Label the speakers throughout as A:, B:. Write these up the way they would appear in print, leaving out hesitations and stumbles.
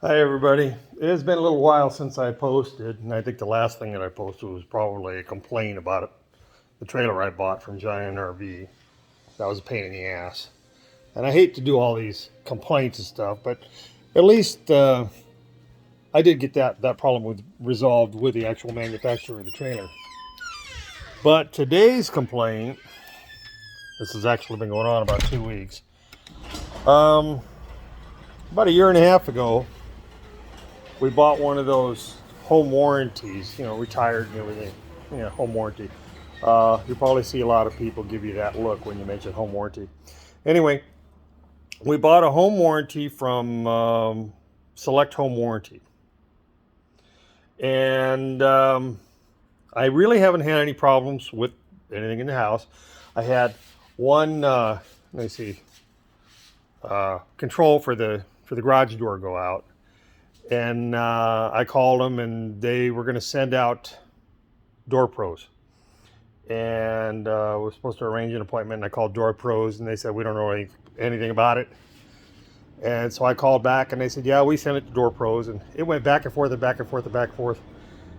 A: Hi everybody. It has been a little while since I posted, and I think the last thing that I posted was probably a complaint about it. The trailer I bought from Giant RV. That was a pain in the ass. And I hate to do all these complaints and stuff, but at least I did get that problem resolved with the actual manufacturer of the trailer. But today's complaint, this has actually been going on about 2 weeks. About a year and a half ago, we bought one of those home warranties, retired and everything. Home warranty. You probably see a lot of people give you that look when you mention home warranty. Anyway, we bought a home warranty from Select Home Warranty. And I really haven't had any problems with anything in the house. I had one, let me see, control for the garage door go out. And I called them, and they were going to send out Door Pros. And we're supposed to arrange an appointment, and I called Door Pros, and they said, we don't know anything about it. And so I called back, and they said, yeah, we sent it to Door Pros. And it went back and forth and back and forth and back and forth.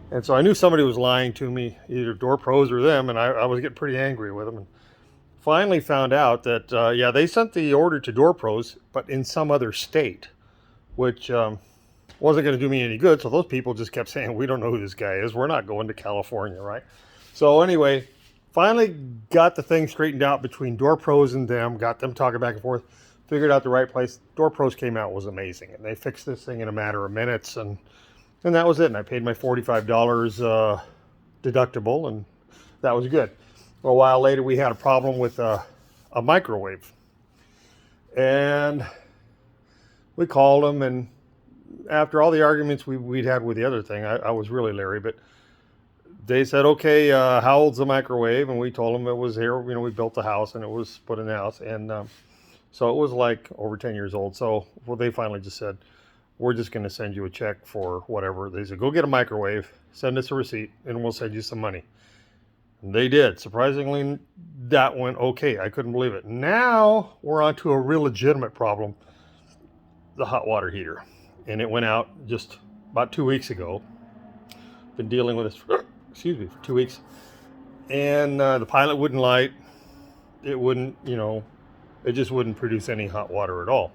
A: And so I knew somebody was lying to me, either Door Pros or them, and I was getting pretty angry with them. And finally found out that, yeah, they sent the order to Door Pros, but in some other state, which wasn't going to do me any good. So those people just kept saying, we don't know who this guy is. We're not going to California, right? So anyway, finally got the thing straightened out between Door Pros and them, got them talking back and forth, figured out the right place. Door Pros came out, was amazing. And they fixed this thing in a matter of minutes. And that was it. And I paid my $45 deductible, and that was good. Well, a while later, we had a problem with a microwave. And we called them, and after all the arguments we'd had with the other thing, I was really leery, but they said, okay, how old's the microwave? And we told them it was here, we built the house and it was put in the house. And so it was like over 10 years old. So they finally just said, we're just going to send you a check for whatever. They said, go get a microwave, send us a receipt, and we'll send you some money. And they did. Surprisingly, that went okay. I couldn't believe it. Now we're on to a real legitimate problem, the hot water heater. And it went out just about 2 weeks ago. Been dealing with this for 2 weeks. And the pilot wouldn't light. It wouldn't, it just wouldn't produce any hot water at all.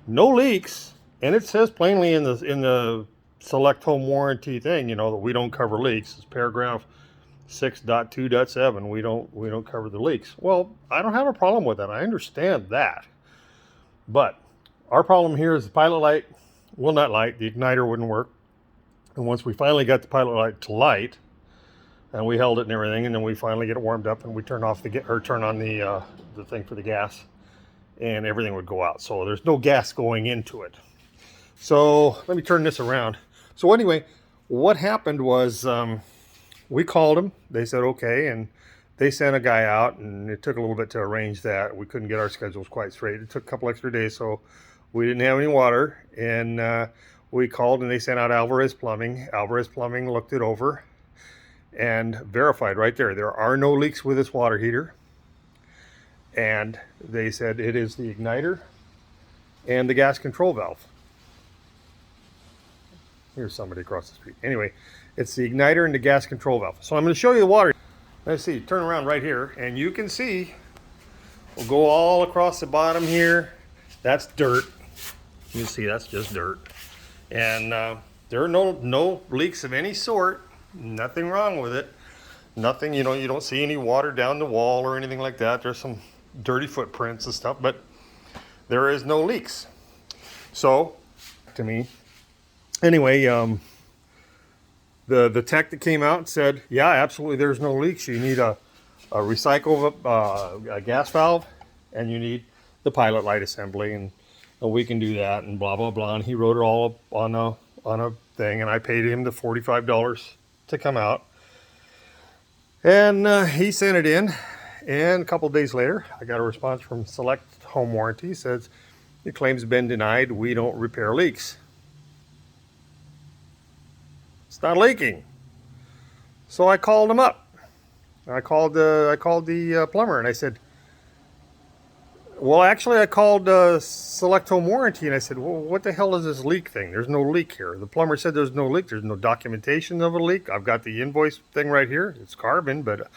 A: No leaks. And it says plainly in the Select Home Warranty thing, that we don't cover leaks. It's paragraph 6.2.7. We don't cover the leaks. Well, I don't have a problem with that. I understand that. But our problem here is the pilot light will not light. The igniter wouldn't work. And once we finally got the pilot light to light, and we held it and everything, and then we finally get it warmed up, and we turn on the thing for the gas, and everything would go out. So there's no gas going into it. So let me turn this around. So anyway, what happened was we called them. They said okay, and they sent a guy out, and it took a little bit to arrange that. We couldn't get our schedules quite straight. It took a couple extra days, so we didn't have any water, and we called, and they sent out Alvarez Plumbing. Alvarez Plumbing looked it over and verified right there. There are no leaks with this water heater. And they said it is the igniter and the gas control valve. Here's somebody across the street. Anyway, it's the igniter and the gas control valve. So I'm going to show you the water. Let's see, turn around right here, and you can see, we'll go all across the bottom here. That's dirt. You can see that's just dirt. And there are no leaks of any sort. Nothing wrong with it. Nothing, you don't see any water down the wall or anything like that. There's some dirty footprints and stuff, but there is no leaks. So, to me, anyway, the tech that came out said, yeah, absolutely, there's no leaks. You need a recycle, a gas valve, and you need the pilot light assembly, and we can do that, and blah, blah, blah. And he wrote it all up on a thing, and I paid him the $45 to come out. And he sent it in, and a couple of days later, I got a response from Select Home Warranty. It says, your claim's been denied. We don't repair leaks. It's not leaking. So I called him up. I called the plumber, and I said, Well, actually, I called Select Home Warranty and I said, well, what the hell is this leak thing? There's no leak here. The plumber said there's no leak. There's no documentation of a leak. I've got the invoice thing right here. It's carbon, but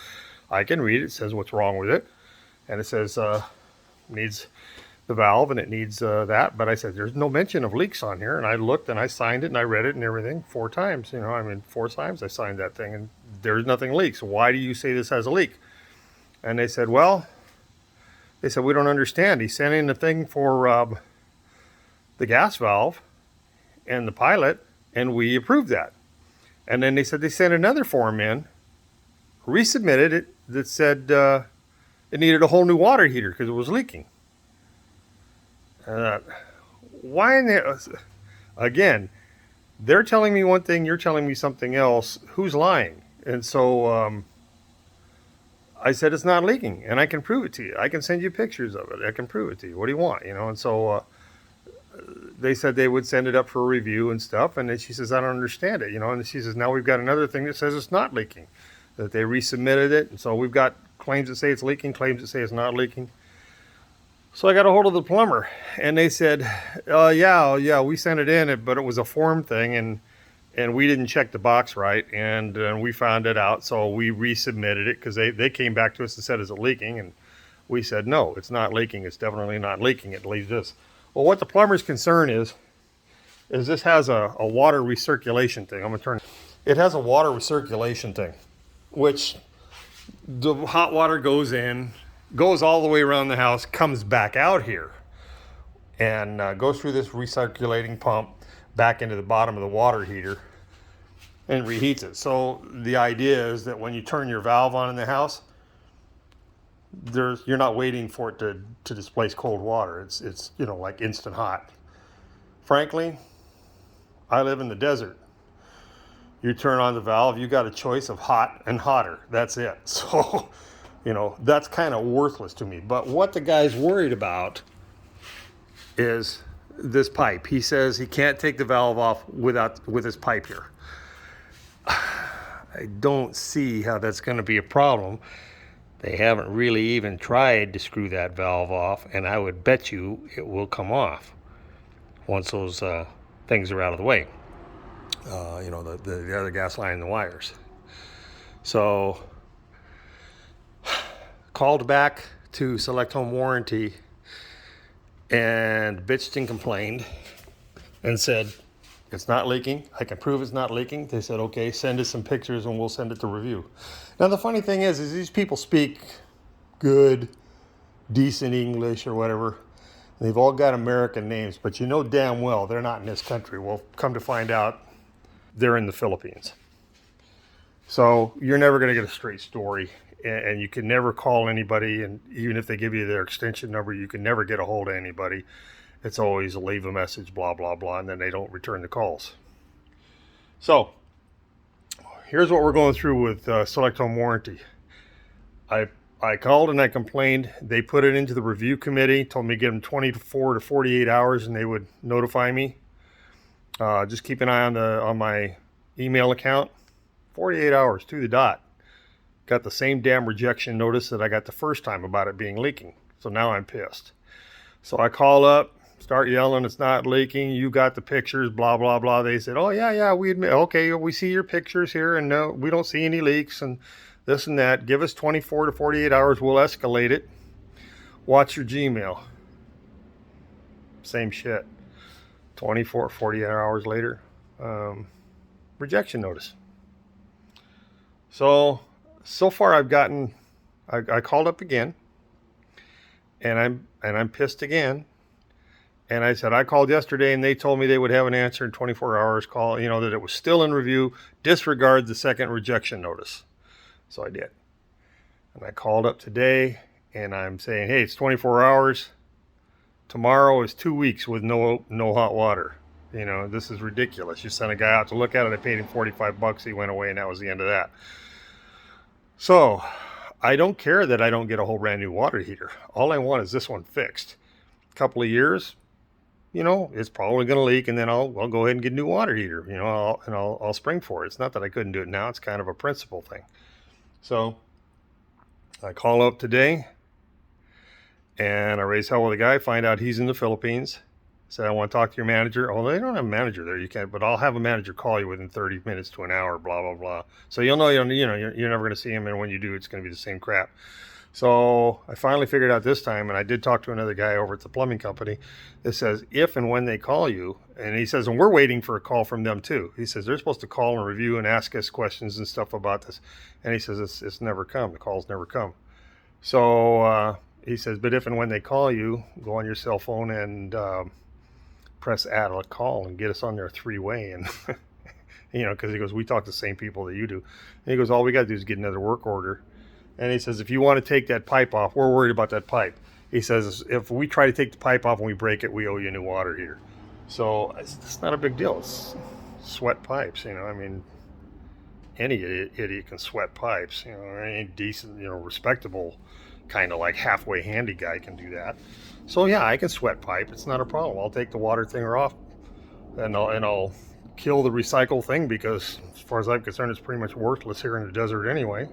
A: I can read it. It says what's wrong with it. And it says needs the valve and it needs that. But I said, there's no mention of leaks on here. And I looked and I signed it and I read it and everything 4 times. 4 times I signed that thing and there's nothing leaks. So why do you say this has a leak? And they said, well, we don't understand. He sent in the thing for the gas valve and the pilot, and we approved that. And then they said they sent another form in, resubmitted it, that said it needed a whole new water heater because it was leaking. Why in the... Again, they're telling me one thing, you're telling me something else. Who's lying? And so... I said it's not leaking, and I can prove it to you. I can send you pictures of it. I can prove it to you. What do you want? And so they said they would send it up for a review and stuff. And then she says, I don't understand it. And she says, now we've got another thing that says it's not leaking, that they resubmitted it. And so we've got claims that say it's leaking, claims that say it's not leaking. So I got a hold of the plumber, and they said, yeah, we sent it in, but it was a form thing, and we didn't check the box right, and we found it out, so we resubmitted it because they came back to us and said, is it leaking? And we said, no, it's not leaking. It's definitely not leaking. It leaves this. Well, what the plumber's concern is this has a water recirculation thing. I'm going to turn. It has a water recirculation thing, which the hot water goes in, goes all the way around the house, comes back out here, and goes through this recirculating pump back into the bottom of the water heater and reheats it. So the idea is that when you turn your valve on in the house, you're not waiting for it to displace cold water. It's like instant hot. Frankly, I live in the desert. You turn on the valve, you got a choice of hot and hotter. That's it. So, that's kind of worthless to me. But what the guy's worried about is this pipe. He says he can't take the valve off with his pipe here. I don't see how that's going to be a problem. They haven't really even tried to screw that valve off, and I would bet you it will come off once those things are out of the way. The other gas line and the wires. So called back to Select Home Warranty and bitched and complained and said, it's not leaking. I can prove it's not leaking. They said, okay, send us some pictures and we'll send it to review. Now, the funny thing is these people speak good, decent English or whatever. They've all got American names, but you know damn well they're not in this country. Well, come to find out, they're in the Philippines. So you're never going to get a straight story, and you can never call anybody, and even if they give you their extension number, you can never get a hold of anybody. It's always leave a message, blah, blah, blah, and then they don't return the calls. So here's what we're going through with Select Home Warranty. I called and I complained. They put it into the review committee, told me to give them 24 to 48 hours and they would notify me. Just keep an eye on my email account. 48 hours to the dot. Got the same damn rejection notice that I got the first time about it being leaking. So now I'm pissed. So I call up, start yelling, it's not leaking, you got the pictures, blah, blah, blah. They said, oh, yeah, we admit, okay, we see your pictures here, and no, we don't see any leaks, and this and that. Give us 24 to 48 hours, we'll escalate it. Watch your Gmail. Same shit. 24, 48 hours later, rejection notice. So far I've gotten, I called up again, and I'm pissed again. And I said, I called yesterday and they told me they would have an answer in 24 hours, that it was still in review, disregard the second rejection notice. So I did. And I called up today and I'm saying, hey, it's 24 hours. Tomorrow is 2 weeks with no hot water. This is ridiculous. You sent a guy out to look at it. I paid him $45. He went away and that was the end of that. So I don't care that I don't get a whole brand new water heater. All I want is this one fixed. A couple of years, it's probably going to leak, and then I'll go ahead and get a new water heater, I'll spring for it. It's not that I couldn't do it now. It's kind of a principle thing. So I call up today, And I raised hell with the guy, find out he's in the Philippines. Said, I want to talk to your manager. Oh, they don't have a manager there. You can't, but I'll have a manager call you within 30 minutes to an hour, blah, blah, blah. So you'll know, you're never going to see him. And when you do, it's going to be the same crap. So I finally figured out this time, and I did talk to another guy over at the plumbing company that says if and when they call you, and he says, and we're waiting for a call from them too. He says they're supposed to call and review and ask us questions and stuff about this. And he says it's never come. The calls never come. So he says, but if and when they call you, go on your cell phone and press add a call and get us on their three-way. And because he goes, we talk to the same people that you do. And he goes, all we got to do is get another work order. And he says, if you want to take that pipe off, we're worried about that pipe. He says, if we try to take the pipe off and we break it, we owe you a new water heater. So it's not a big deal. It's sweat pipes, I mean, any idiot can sweat pipes, any decent, respectable kind of like halfway handy guy can do that. So yeah, I can sweat pipe. It's not a problem. I'll take the water thing off and I'll kill the recycle thing because as far as I'm concerned, it's pretty much worthless here in the desert anyway.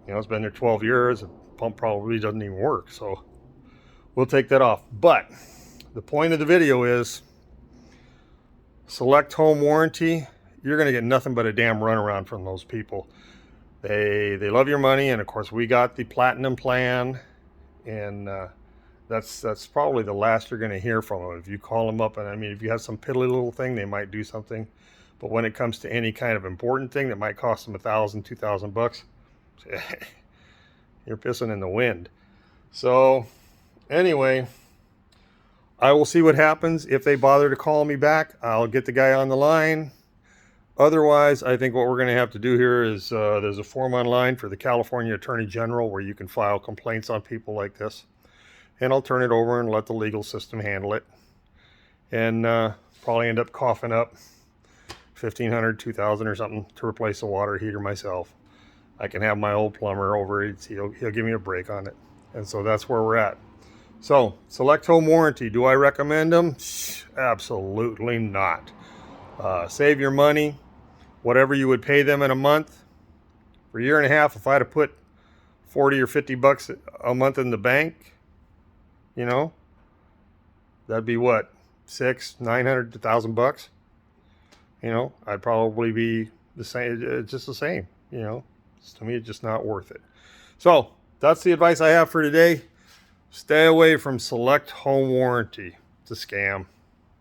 A: It's been there 12 years. The pump probably doesn't even work. So we'll take that off. But the point of the video is Select Home Warranty. You're going to get nothing but a damn runaround from those people. They love your money. And of course, we got the platinum plan. And that's probably the last you're going to hear from them. If you call them up, and I mean, if you have some piddly little thing, they might do something. But when it comes to any kind of important thing that might cost them $1,000, $2,000, you're pissing in the wind. So anyway, I will see what happens. If they bother to call me back, I'll get the guy on the line. Otherwise, I think what we're going to have to do here is there's a form online for the California Attorney General where you can file complaints on people like this. And I'll turn it over and let the legal system handle it. And probably end up coughing up $1,500, $2,000 or something to replace the water heater myself. I can have my old plumber over it. He'll give me a break on it. And so that's where we're at. So, Select Home Warranty. Do I recommend them? Absolutely not. Save your money. Whatever you would pay them in a month. For a year and a half, if I'd have put 40 or 50 bucks a month in the bank, that'd be what? $600, $900, $1,000 bucks. I'd probably be the same, just the same, To me, it's just not worth it. So that's the advice I have for today. Stay away from Select Home Warranty. It's a scam.